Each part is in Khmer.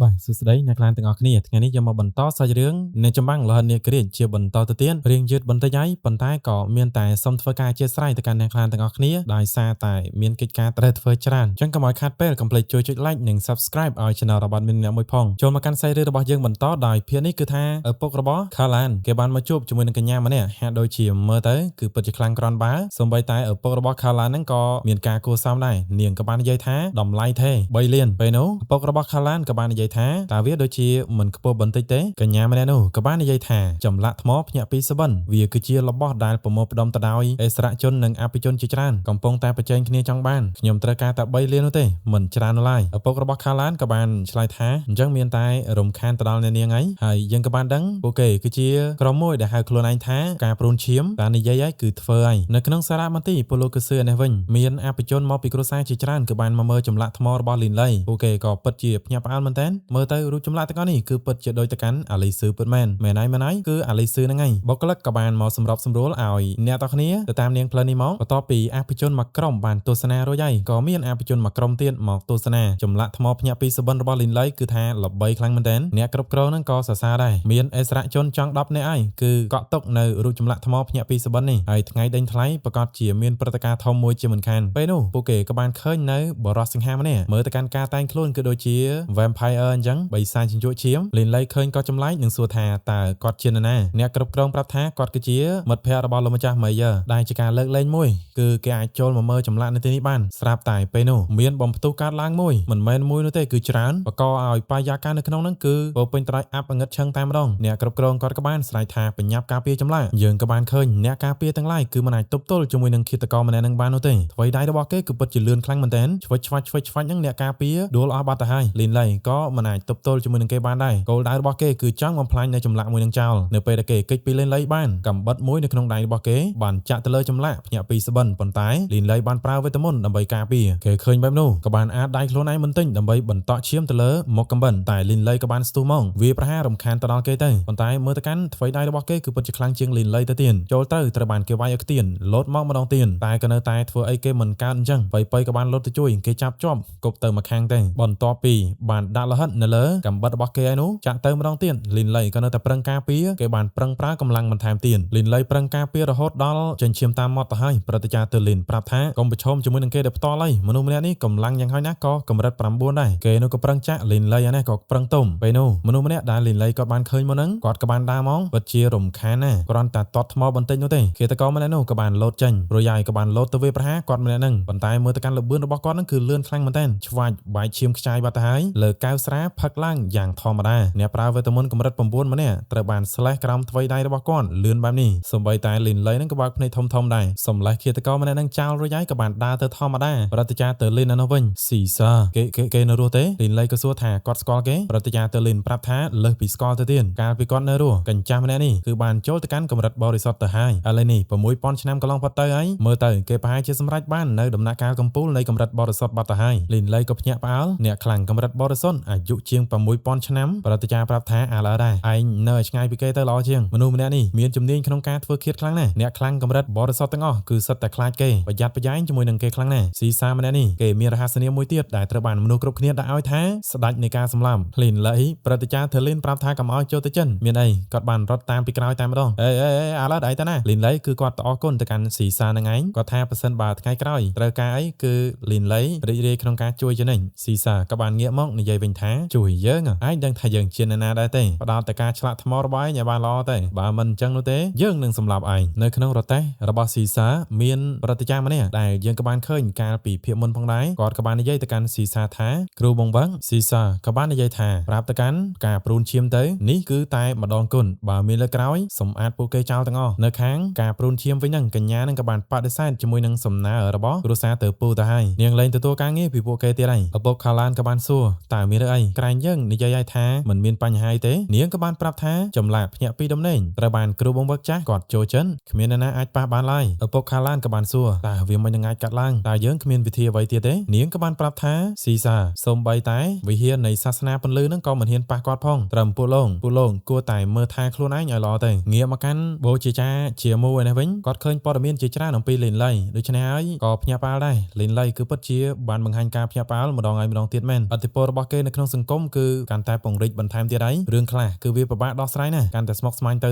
បាទសួស្តីអ្នកខ្លាំងទាំងអស់គ្នាថ្ងៃនេះយកមកបន្តសាច់រឿងអ្នកចម្បាំងលហិននាគរាជជាបន្តទៅទៀតរៀងយឺតបន្តិចហើយប៉ុន្តែក៏មានតែសុំធ្វើការអធិស្ឋានទៅកាន់អ្នកខ្លាំងទាំងអស់គ្នាដោយសារតែមានកិច្ចការត្រូវធ្វើច្រើនអញ្ចឹងកុំឲ្យខាតពេលកុំភ្លេចជួយចុច like និង subscribe ឲ្យ channel របស់មានអ្នកមួយផងចូលមកកាន់សាច់រឿងរបស់យើងបន្តដោយភាគនេះគឺថាឪពុករបស់ Khalan គេបានមកជួបជាមួយនឹងកញ្ញាម្នាក់ហាក់ដូចជាមើលទៅគឺពិតជាខ្លាំងក្រនបើសូម្បីតែឪពុករបស់ Khalan ហ្នឹងក៏មានការគួរសមដែរនាងក៏បាននិយាយថាតម្លៃទេ3លានពេលនោះឪពុករបស់ Khalan ក៏បាននិយាយថាតើវាដូចជាមិនខ្ពស់បន្តិចទេកញ្ញាម្នាក់នោះក៏បាននិយាយថាចម្លាក់ថ្មភ្នាក់ពីសបិនវាគឺជារបស់ដែលប្រមូលផ្ដុំទៅដោយអិសរាជជននិងអភិជនជាច្រើនកំពុងតែប្រជែងគ្នាចង់បានខ្ញុំត្រូវការតែ3លាននោះទេមិនច្រើននោះឡើយឪពុករបស់ Khalan ក៏បានឆ្លើយថាអញ្ចឹងមានតែរំខានទៅដល់អ្នកនាងហើយយើងក៏បានដឹងពួកគេគឺជាក្រុមមួយដែលហៅខ្លួនឯងថាការព្រួនឈាមតែនិយាយឲ្យគឺធ្វើឲ្យនៅក្នុងសារមន្ទីរពលលោកសឿនេះវិញមានអភិជនមកពីគ្រួសារជាច្រើនក៏បានមកមើលចម្លាក់ថ្មរបស់លីនលៃពួកគេក៏ពិតជាភ្ញាក់ផ្អើលមែនទែនមើលទៅរូបចម្លាក់ទាំងអស់នេះគឺពិតជាដូចទៅកាន់អាលីស៊ឺពិតមែនហើយគឺអាលីស៊ឺហ្នឹងហើយបុគ្គលិកក៏បានមកសម្របសម្រួលឲ្យអ្នកទាំងគ្នាទៅតាមនាងផ្លូវនេះមកបន្ទាប់ពីអភិជនមួយក្រុមបានទស្សនារួចហើយក៏មានអភិជនមួយក្រុមទៀតមកទស្សនាចម្លាក់ថ្មភ្ញាក់ពីសបិនរបស់លីនលៃគឺថាល្បីខ្លាំងមែនទែនអ្នកគ្រប់គ្រងហ្នឹងក៏សរសើរដែរមានអិសរាជជនចង់10នាក់ហើយគឺកក់ទុកនៅរូបចម្លាក់ថ្មភ្ញាក់ពីសបិននេះហើយថ្ងៃដេញថ្លៃប្រកាសជាមានព្រឹត្តិការណ៍ធំមួយជាមិនខានពេលនោះពួកគេក៏បានឃើញនៅបរិសសិង្ហាម្នាក់មើលទៅកាន់ការតែងខ្លួនគឺដូចជា vampire អញ្ចឹងបិសាចជញ្ជក់ឈាមលីនលៃឃើញក៏ចម្លែកនឹងសួរថាតើគាត់ជានរណាអ្នកគ្រប់គ្រងប្រាប់ថាគាត់គឺជាមិត្តភ័ក្តិរបស់លោកម្ចាស់ Mayer ដែលជាការលើកលែងមួយគឺគេអាចចូលមកមើលចម្លាក់នៅទីនេះបានស្រាប់តែពេលនោះមានបំផ្ទុះកើតឡើងមួយមិនមែនមួយនោះទេគឺច្រើនបកឲ្យបរិយាកាសនៅក្នុងហ្នឹងគឺពោពេញទៅដោយអាប់អង្កិតឈឹងតែម្ដងអ្នកគ្រប់គ្រងគាត់ក៏បានស្រែកថាបញ្ញាប់ការពារចម្លាក់យើងក៏បានឃើញអ្នកការពារទាំងឡាយគឺមិនអាចទប់ទល់ជាមួយនឹងឃាតករម្នាក់នឹងបាននោះទេអ្វីដៃរបស់គេគឺពិតជាលឿនខ្លាំងមែនទែនឆ្វិចឆ្វាច់ហ្នឹងអ្នកការពារដួលអស់បាត់ទៅហើយលីនលៃក៏មិនអាចទប់ទល់ជាមួយនឹងគេបានដែរគោលដៅរបស់គេគឺចង់បំផ្លាញនៅចម្លាក់មួយនឹងចោលនៅពេលដែលគេគេចពីលីនលៃបានកំបិតមួយនៅក្នុងដៃរបស់គេបានចាក់ទៅលើចម្លាក់ភ្ញាក់ពីសបិនប៉ុន្តែលីនលៃបានប្រើវេទមន្តដើម្បីការពារគេឃើញបែបនោះក៏បានអាចដៃខ្លួនឯងបន្តិចដើម្បីបន្តក់ឈាមទៅលើមុខកំបិតតែលីនលៃក៏បានស្ទុះមកវាប្រហាររំខានទៅដល់គេទៅប៉ុន្តែមើលទៅកាន់ថ្វីដៃរបស់គេគឺពិតជាខ្លាំងជាងលីនលៃទៅទៀតចូលទៅត្រូវបានគេវាយឲ្យខ្ទៀនលោតមកម្ដងទៀតតែក៏នៅតែធ្វើអីគេមិនកើតអញ្ចឹងបៃក៏បានលោតទៅជួយគេចាប់ជាប់គប់ទៅមកខាងទៅបន្ទាប់ពីបានដាក់លហិតនៅលើកំបិតរបស់គេឯនោះចាក់ទៅម្ដងទៀតលីនលៃក៏នៅតែប្រឹងការពារគេបានប្រឹងប្រើកម្លាំងបន្ថែមទៀតលីនលៃប្រឹងការពាររហូតដល់ចិញ្ចៀមតាមមាត់ទៅហើយព្រឹត្តិការណ៍ទៅលីនប្រាប់ថាកុំប្រឈមជាមួយនឹងគេដែលផ្ទាល់ហើយមនុស្សម្នាក់នេះកម្លាំងយ៉ាងហោចណាស់ក៏កម្រិត9ដែរគេនោះក៏ប្រឹងចាក់លីនលៃអានេះក៏ប្រឹងទុំពេលនោះមនុស្សម្នាក់ដែលលីនលៃគាត់បានឃើញមុនហ្នឹងគាត់ក៏បានដើរមកពិតជារំខានណាគ្រាន់តែតត់ថ្មបន្តិចនោះទេគេតកម្នាក់នោះក៏បានលោតចេញរួចហើយក៏បានលោតទៅវាប្រហារគាត់ម្នាក់ហ្នឹងប៉ុន្តែមើលទៅកាន់លបឿនរបស់គាត់ហ្នឹងគឺលឿនខ្លាំងមែនទែនឆ្វាច់បែកឈាមខ្ចាយបាត់ទៅហើយលើកៅស្រាផឹកឡើងយ៉ាងធម្មតាអ្នកប្រើវេទមន្តកម្រិត9ម្នាក់ត្រូវបានស្លេះក្រោមថ្វីដៃរបស់គាត់លឿនបែបនេះសូម្បីតែលីនលៃហ្នឹងក៏បើកភ្នែកធំៗដែរសម្លេះឃាតករម្នាក់ហ្នឹងចោលរួចហើយក៏បានដើរទៅធម្មតាប្រតិចាទៅលីននៅវិញស៊ីសាគេនៅរស់ទេលីនលៃក៏សួរថាគាត់ស្គាល់គេប្រតិចាទៅលីនប្រាប់ថាលើសពីស្គាល់ទៅទៀតកាលពីគាត់នៅរស់កញ្ចាស់ម្នាក់នេះគឺបានចូលទៅកាន់កម្រិតបរិសុទ្ធទៅហើយឥឡូវនេះ6000ឆ្នាំកន្លងផុតទៅហើយមើលទៅគេប្រហែលជាសម្រេចបាននៅដំណាក់កាលកំពូលនៃកម្រិតបរិសុទ្ធបាត់ទៅហើយលីនលៃក៏ភ្ញាក់ផ្អើលអ្នកខ្លាំងកម្រិតបរិសុទ្ធអាយុជាង6000ឆ្នាំប្រតិចាប្រាប់ថាឥឡូវដែរឯងនៅឆ្ងាយពីគេទៅល្អជាងមនុស្សម្នាក់នេះមានជំនាញក្នុងការធ្វើឃាតខ្លាំងណាស់អ្នកខ្លាំងកម្រិតបរិសុទ្ធទាំងអស់គឺសិតតែខ្លាចគេប្រយ័ត្នប្រយែងជាមួយនឹងគេខ្លាំងណាស់ស៊ីសាម្នាក់នេះគេមានរហស្សនាមមួយទៀតដែលត្រូវបានមនុស្សគ្រប់គ្នាដាក់ឲ្យថាស្ដេចនៃការសម្លាប់លីនលៃប្រតិចាធ្វើលីនប្រាប់ថាកុំឲ្យចូលទៅចិនមានអីគាត់បានរត់តាមពីក្រោយតែម្ដងឥឡូវដៃតាណាលីនលៃគឺគាត់អរគុណទៅកាន់ស៊ីសានឹងឯងគាត់ថាប៉ះសិនបើថ្ងៃក្រោយត្រូវការអីគឺលីនលៃរីករាយក្នុងការជួយចំណេញស៊ីសាក៏បានងាកមកនិយាយវិញថាជួយយើងឯងដឹងថាយើងជាអ្នកណាដែរទេផ្ដោតតែការឆ្លាក់ថ្មរបស់ឯងឲ្យបានល្អទេបើមិនអញ្ចឹងនោះទេយើងនឹងសម្លាប់ឯងនៅក្នុងរទេះរបស់ស៊ីសាមានប្រតិចាម្នាក់ដែលយើងក៏បានឃើញកាលពីភាគមុនផងដែរគាត់ក៏បាននិយាយទៅកាន់ស៊ីសាថាគ្រូបងវឹងស៊ីសាក៏បាននិយាយថាប្រាប់ទៅកាន់ការព្រូនឈាមទៅនេះគឺតែម្ដងគុណបើមានលើក្រោយសម្អាតពួកគេចោលទាំងអស់នៅខាងការព្រូនឈាមវិញហ្នឹងកញ្ញានឹងក៏បានបដិសេធជាមួយនឹងសំណើរបស់គ្រួសារទៅពូទៅហើយនាងលែងទទួលការងារពីពួកគេទៀតហើយឪពុកខាឡានក៏បានសួរតើមានរឿងអីក្រែងយើងនិយាយឲ្យថាមិនមានបញ្ហាទេនាងក៏បានប្រាប់ថាចម្លាក់ភ្ញាក់ពីដំណេងត្រូវបានគ្រូបង្វឹកចាស់គាត់ចូលចិនគ្មាននរណាអាចប៉ះបានឡើយឪពុកខាឡានក៏បានសួរតើវាមិននឹងអាចកាត់ឡើងតើយើងគ្មានវិធីអ្វីទៀតទេនាងក៏បានប្រាប់ថាស៊ីសាសូម្បីតែវិហារនៃសាសនាពន្លឺនឹងក៏មិនហ៊ានប៉ះគាត់ផងត្រឹមពួកលោកគួរតែមើលថែខ្លួនឯងឲ្យល្អទៅងាកមកកាន់បូជាចាជាមួយនេះវិញគាត់ឃើញព័ត៌មានជាច្រើនអំពីលីនលៃដូច្នេះហើយក៏ភ្ញាក់ផ្អើលដែរលីនលៃគឺពិតជាបានបង្ហាញការភ្ញាក់ផ្អើលម្ដងហើយម្ដងទៀតមែនឥទ្ធិពលរបស់គេនៅក្នុង ក្នុងសង្គមគឺកាន់តែពង្រីកបន្ថែមទៀតហើយរឿងខ្លះគឺវាពិបាកដោះស្រាយណាស់កាន់តែស្មុគស្មាញទៅ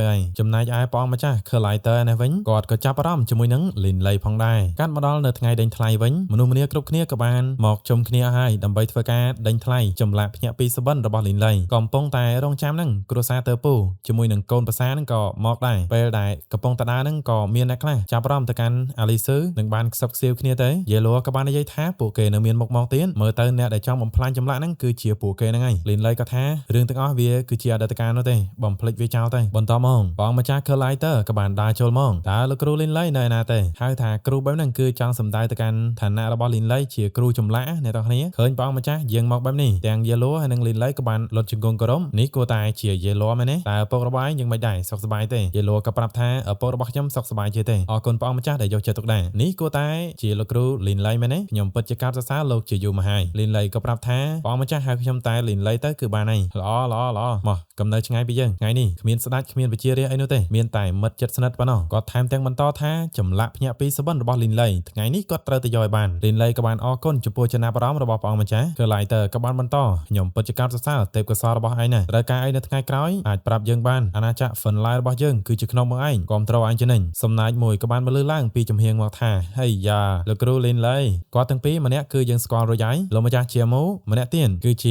ហើយចំណែកឯព្រះអង្គម្ចាស់ Collider នេះវិញគាត់ក៏ចាប់អារម្មណ៍ជាមួយនឹង Linley ផងដែរកាត់មកដល់នៅថ្ងៃដេញថ្លៃវិញមនុស្សម្នាគ្រប់គ្នាក៏បានមកជុំគ្នាហើយដើម្បីធ្វើការដេញថ្លៃចម្លាក់ភ្ញាក់ពីសុបិនរបស់ Linley កំពុងតែរងចាំនឹងគ្រួសារទើពូជាមួយនឹងកូនប្រសានឹងក៏មកដែរពេលដែលកំពុងតដើរនឹងក៏មានអ្នកខ្លះចាប់អារម្មណ៍ទៅកាន់ Alice នឹងបានខ្សឹបខ្សៀវគ្នាទៅ Yellow ក៏បាននិយាយថាពួកគេនៅមានមុខមកទៀតមើលទៅអ្នកដែលចង់បំផ្លាញចម្លាក់នឹងគឺជាពួកគេហ្នឹងហើយ Linley ក៏ថារឿងទាំងអស់វាគឺជាអតីតកាលនោះទេបំភ្លេចវាចោលទៅបន្តមកបងម្ចាស់ Collider ក៏បានដើរចូលមកតើលោកគ្រូ Linley នៅណាទេហៅថាគ្រូបែបហ្នឹងគឺចង់សំដៅទៅកាន់ឋានៈរបស់ Linley ជាគ្រូចម្លាក់អ្នកទាំងគ្នាឃើញបងម្ចាស់យាងមកបែបនេះទាំង Yellow ហើយនិង Linley ក៏បានលុតជង្គង់គោរពនេះគួរតែជា Yellow មែនទេតើឪពុករបស់ឯងយ៉ាងម៉េចដែរសុខសប្បាយទេ Yellow ក៏ប្រាប់ថាឪពុករបស់ខ្ញុំសុខសប្បាយជាទេអរគុណបងម្ចាស់ដែលយកចិត្តទុកដាក់នេះគួរតែជាលោកគ្រូ Linley មែនទេខ្ញុំពិតជាកោតសរសើរលោកជាយូរមកហើយ Linley ក៏ប្រាប់ថាបងម្ចាស់ហៅខ្ញុំតែ Linley ទៅគឺបានហើយល្អមកកំណើឆ្ងាយពីយើងថ្ងៃនេះគ្មានស្ដេចគ្មានវិជារាអីនោះទេមានតែមិត្តជិតស្និទ្ធប៉ុណ្ណោះគាត់ថែមទាំងបន្តថាចម្លាក់ភ្ញាក់ពីសុបិនរបស់ Linley ថ្ងៃនេះគាត់ត្រូវទៅយកឲ្យបាន Linley ក៏បានអរគុណចំពោះចំណាប់អារម្មណ៍របស់ព្រះអង្គម្ចាស់ Collider ក៏បានបន្តខ្ញុំពិតជាកោតសរសើរទេពកោសល្យរបស់ឯងណាត្រូវការអីនៅថ្ងៃក្រោយអាចប្រាប់យើងបានអាណាចក្រ Finlay របស់យើងគឺជាក្នុងមកឯងគាំទ្រឯងជានិញសំណាចមួយក៏បានបន្លឺឡើងពីចំហៀងមកថាហេយ៉ាលោកគ្រូ Linley គាត់ទាំងពីរម្នាក់គឺយើងស្គាល់រួចហើយលោកម្ចាស់ជាមូម្នាក់ទៀតគឺជា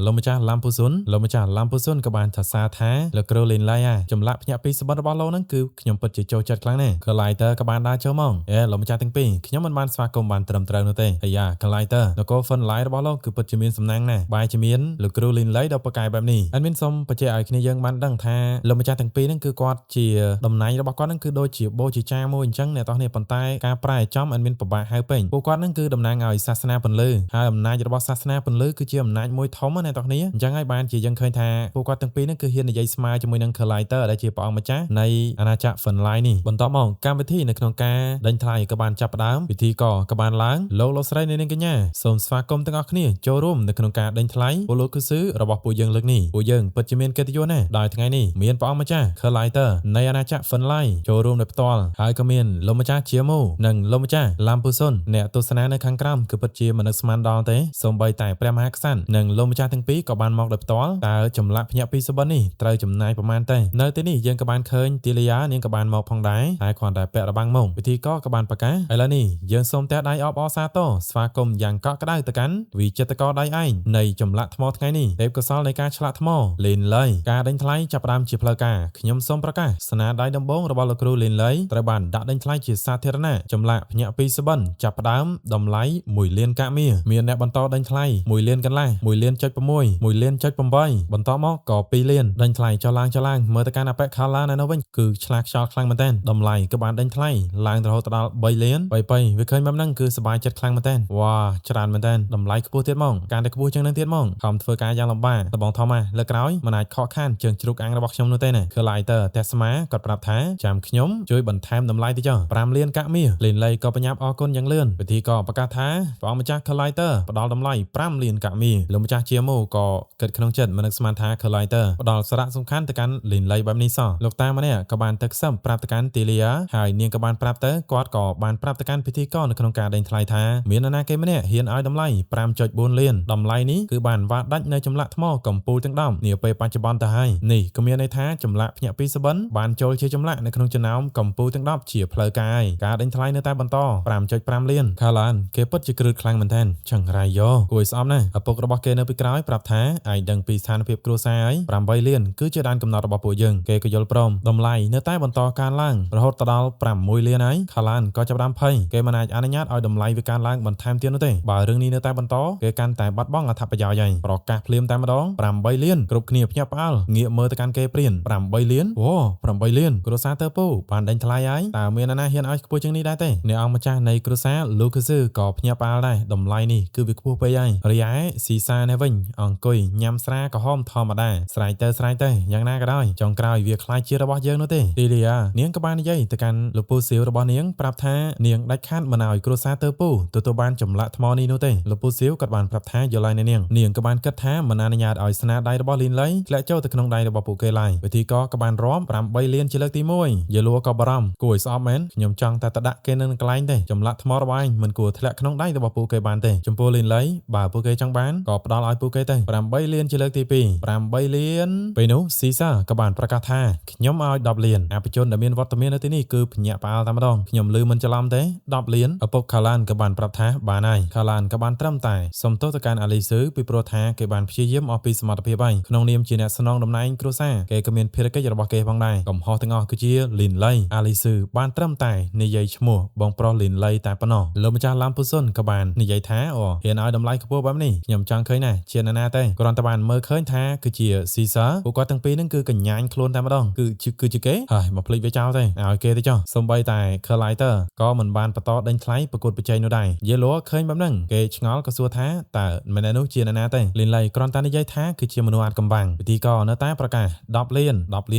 លោកម្ចាស់ Lampusun លោកម្ចាស់ Lampusun ក៏បានថាសារថាលោកគ្រូ Linley ចម្លាក់ភ្ញាក់ពីសុបិនរបស់លោកហ្នឹងគឺខ្ញុំពិតជាចូលចិត្តខ្លាំងណាស់ Collider ក៏បានដើរចូលមកលោកម្ចាស់ទាំងពីរខ្ញុំមិនបានស្វាគមន៍បានត្រឹមត្រូវនោះទេអាយ៉ា Collider នគរ Finlay របស់លោកគឺពិតជាមានសំណាងណាស់បែរជាមានលោកគ្រូ Linley ដ៏ប្រកែកបែបនេះអត់មានសុំបញ្ជាក់ឲ្យគ្នាយើងបានដឹងថាលោកម្ចាស់ទាំងពីរហ្នឹងគឺគាត់ជាតំណែងរបស់គាត់ហ្នឹងគឺដូចជាបូជាចារមួយអញ្ចឹងអ្នកទាំងនេះប៉ុន្តែការប្រែចំអត់មានពិបាកហៅពេញពួកគាត់ហ្នឹងគឺតំណាងឲ្យសាសនាពន្លឺហើយអំណាចរបស់សាសនាពន្លឺគឺជាអំណាចមួយធំណាអ្នកទាំងនេះអញ្ចឹងហើយបានជាយើងឃើញថាពួកគាត់ទាំងពីរហ្នឹងគឺហ៊ាននិយាយស្មើជាមួយនឹង Collider ដែលជាព្រះអង្គម្ចាស់នៃអាណាចក្រ Finlay នេះបន្តមកកម្មវិធីនៅក្នុងការដេញថ្លៃក៏បានចាប់ផ្ដើមពិធីក៏បានឡើងលោកស្រីនាងកញ្ញាសូមស្វាគមន៍ទាំងអស់គ្នាចូលរួមនៅក្នុងការដេញថ្លៃពលលោកគឺសឺរបស់ពួកយើងលើកនេះពួកយើងពិតជាមានកិត្តិយសណាស់ដោយថ្ងៃនេះមានព្រះអង្គម្ចាស់ Collider នៃអាណាចក្រ Finlay ចូលរួមដោយផ្ទាល់ហើយក៏មានលោកម្ចាស់ជាមូនិងលោកម្ចាស់ Lampusun អ្នកទស្សនានៅខាងក្រោមគឺពិតជាមិននឹកស្មានដល់ទេសូម្បីតែព្រះមហាក្សត្រនិងលោកម្ចាស់ទាំងពីរក៏បានមកដោយផ្ទាល់តើចម្លាក់ភ្ញាក់ពីសុបិននេះត្រូវចំណាយប្រមាណទេនៅទីនេះយើងក៏បានឃើញ Tilia នាងក៏បានមកផងដែរហើយគ្រាន់តែពាក់របាំងមកពិធីក៏បានប្រកាសឥឡូវនេះយើងសូមទះដៃអបអរសាទរស្វាគមន៍យ៉ាងកក់ក្ដៅទៅកាន់វិចិត្រករដៃឯងនៃចម្លាក់ថ្មថ្ងៃនេះទេពកោសល្យនៃការឆ្លាក់ថ្ម Linley ការដេញថ្លៃចាប់ផ្ដើមជាផ្លូវការខ្ញុំសូមប្រកាសស្នាដៃដំបូងរបស់លោកគ្រូ Linley ត្រូវបានដាក់ដេញថ្លៃជាសាធារណៈចម្លាក់ភ្ញាក់ពីសុបិនចាប់ផ្ដើមតម្លៃ1លានកាក់មាសមានអ្នកបន្តដេញថ្លៃ1លានកន្លះ1លានចុច6 1លានចុច8បន្តមកក៏2លានដេញថ្លៃចុះឡើងមើលទៅកាន់ Apex Color នៅនោះវិញគឺឆ្លាក់ខ្យល់ខ្លាំងមែនទែនតម្លៃក៏បានដេញថ្លៃឡើងរហូតដល់3លាន3វាឃើញបែបហ្នឹងគឺសប្បាយចិត្តខ្លាំងមែនទែនវ៉ាច្រើនមែនទែនតម្លៃខ្ពស់ទៀតហ្មងការតែខ្ពស់ជាងនឹងទៀតហ្មងខំធ្វើការយ៉ាងលំបាកដបងធំលើក្រោយមិនអាចខកខានជើងជ្រូកអាំងរបស់ខ្ញុំនោះទេណា Collider តែស្មាគាត់ប្រាប់ថាចាំខ្ញុំជួយបន្ថែមតម្លៃទៅចុះ5លានកាក់មាស Linley ក៏បញ្ញាប់អរគុណយ៉ាងលឿនពិធីក៏ប្រកាសថាព្រះអង្គម្ចាស់ Collider ផ្ដល់តម្លៃ5លានកាក់មាសលោកម្ចាស់ជាមូក៏គិតក្នុងចិត្តមិននឹកស្មានថា Collider ផ្ដល់សារៈសំខាន់ទៅកាន់ Linley បែបនេះសោះលោកតាម្នាក់ក៏បានទៅខ្សឹបប្រាប់ទៅកាន់ Tilia ហើយនាងក៏បានប្រាប់ទៅគាត់ក៏បានប្រាប់ទៅកាន់ពិធីករនៅក្នុងការដេញថ្លៃថាមាននរណាគេម្នាក់ហ៊ានឲ្យតម្លៃ 5.4 លានតម្លៃនេះគឺបានវាដាច់នៅចម្លាក់ថ្មកំពូលទាំង10នាពេលបច្ចុប្បន្នទៅហើយនេះក៏មានន័យថាចម្លាក់ភ្ញាក់ពីសុបិនបានចូលជាចម្លាក់នៅក្នុងចំណោមកំពូលទាំង10ជាផ្លូវការហើយការដេញថ្លៃនៅតែបន្ត 5.5 លានខាឡានគេពិតជាគ្រឹះខ្លាំងមែនទែនចង្រៃយោគួរឲ្យស្អប់ណាស់ឪពុករបស់គេនៅពីក្រោយប្រាប់ថាឯងដឹងពីស្ថានភាពគ្រួសារហើយ8លានគឺជាដែនកំណត់របស់ពួកយើងគេក៏យល់ព្រមតម្លៃនៅតែបន្តកើនឡើងរហូតដល់6លានហើយខាឡានក៏ចាប់ផ្ដើមភ័យគេមិនអាចអនុញ្ញាតឲ្យតម្លៃវាកើនឡើងបន្ថែមទៀតនោះទេបើរឿងនេះនៅតែបន្តគេកាន់តែបាត់បង់អត្ថប្រយោជន៍ហើយប្រកាសភ្លាមតែម្ដង8លានគ្រប់គ្នាភ្ញាក់ផ្អើលងាកមើលទៅកាន់គេព្រាន8លានអូ8លានគ្រួសារទៅពូបានដេញថ្លៃហើយតើមាននរណាហ៊ានឲ្យខ្ពស់ជាងនេះដែរទេអ្នកអង្គម្ចាស់នៃគ្រួសារ Lucas ក៏ភ្ញាក់ផ្អើលដែរតម្លៃនេះគឺវាខ្ពស់ពេកហើយរីឯស៊ីសានេះវិញអង្គុយញ៉ាំស្រាក្រហមធម្មតាស្រែកទៅយ៉ាងណាក៏ដោយចុងក្រោយវាខ្លាចជារបស់យើងនោះទេទីលីយ៉ានាងក៏បាននិយាយទៅកាន់លោកពូសៀវរបស់នាងប្រាប់ថានាងដាច់ខាតមិនឲ្យគ្រួសារទៅពូទទួលបានចម្លាក់ថ្មនេះនោះទេលោកពូសៀវក៏បានប្រាប់ថាយល់ហើយនាងក៏បានគិតថាមិនអនុញ្ញាតឲ្យស្នាដៃរបស់ Linley ធ្លាក់ចូលទៅក្នុងដៃរបស់ពួកគេឡើយពិធីក៏បានរាប់8លានជាលើកទី1យេលូក៏បារម្ភគួរឲ្យស្អប់មែនខ្ញុំចង់តែដាក់គេនៅកន្លែងទេចម្លាក់ថ្មរបស់ឯងមិនគួរធ្លាក់ក្នុងដៃរបស់ពួកគេបានទេចំពោះ Linley បើពួកគេចង់បាន ក៏ផ្ដល់ឲ្យពួកគេទៅ8លានជាលើកទី2 8លានពេលនោះស៊ីសាក៏បានប្រកាសថាខ្ញុំឲ្យ10លានអភិជនដែលមានវត្តមាននៅទីនេះគឺភ្ញាក់ផ្អើលតែម្ដងខ្ញុំឮមិនច្រឡំទេ10លានឪពុកខាឡានក៏បានប្រាប់ថាបានហើយខាឡានក៏បានត្រឹមតែសុំទោសទៅកាន់អាលីស៊ឺពីព្រោះថាគេបានព្យាយាមអស់ពីសមត្ថភាពហើយក្នុងនាមជាអ្នកស្នងតំណែងគ្រួសារគេក៏មានភារកិច្ចរបស់គេផងដែរកំហុសទាំងអស់គឺជាលីនលៃអាលីស៊ឺបានត្រឹមតែនិយាយឈ្មោះបងប្រុសលីនលៃតែប៉ុណ្ណោះលោកម្ចាស់ឡាំពូសុនក៏បាននិយាយថាអូហ៊ានឲ្យតម្លៃខ្ពស់បែបនេះខ្ញុំចង់ឃើញណាជាណាទេគ្រាន់តែបានមើលឃើញថាគឺជាស៊ីសាពួកគាត់ទាំងពីរហ្នឹងគឺកញ្ញាញខ្លួនតែម្ដងគឺជាគេហើយមកភ្លេចវាចោលទេឲ្យគេទៅចុះសូម្បីតែ Collider ក៏មិនបានបន្តដេញថ្លៃប្រកួតប្រជែងនោះដែរយេឡូឃើញបែបហ្នឹងគេឆ្ងល់ក៏សួរថាតើម្នាក់នោះជាណាទេលីនលៃគ្រាន់តែនិយាយថាគឺជាមនុស្សអាចកំបាំងពិធីករនៅតែប្រកាស10លា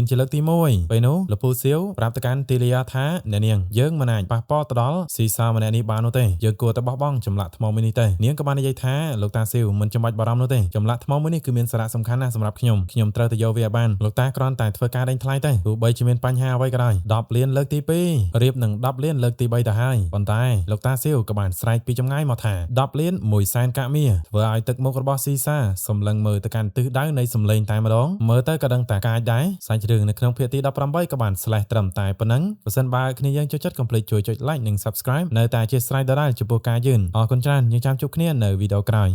នជាលើកទី1ពេលនោះលពូសៀវប្រាប់ទៅកាន់ទីលីយ៉ាថាអ្នកនាងយើងមិនអាចប៉ះពាល់ទៅដល់ស៊ីសាម្នាក់នេះបាននោះទេយើងគួរតែបោះបង់ចម្លាក់ថ្មមួយនេះទេនាងក៏បាននិយាយថាលោកតាសៀវមិនចាំបាច់បារម្ភនោះទេចម្លាក់ថ្មមួយនេះគឺមានសារៈសំខាន់ណាស់សម្រាប់ខ្ញុំត្រូវតែយកវាបានលោកតាគ្រាន់តែធ្វើការដេញថ្លៃទេទោះបីជាមានបញ្ហាអ្វីក៏ដោយ10លានលើកទី2រៀបនឹង10លានលើកទី3ទៅហើយប៉ុន្តែលោកតាសៀវក៏បានស្រែកពីចម្ងាយមកថា10លាន1សែនកាក់មៀធ្វើឲ្យទឹកមុខរបស់ស៊ីសាសម្លឹងមើលទៅកាន់ទិសដៅនៃសម្លេងតែម្ដងមើលទៅក៏ដឹងតែកាចដែរសាច់រឿងនៅក្នុងភាគទី18ក៏បានស្លេះត្រឹមតែប៉ុណ្ណឹងបើសិនបើគ្នាយើងចូលចិត្តកុំភ្លេចជួយចុច like និង subscribe នៅតែជាស្រ័យដដែលចំពោះការយឺនអរគុណច្រើនយើងចាំជួបគ្នានៅវីដេអូក្រោយ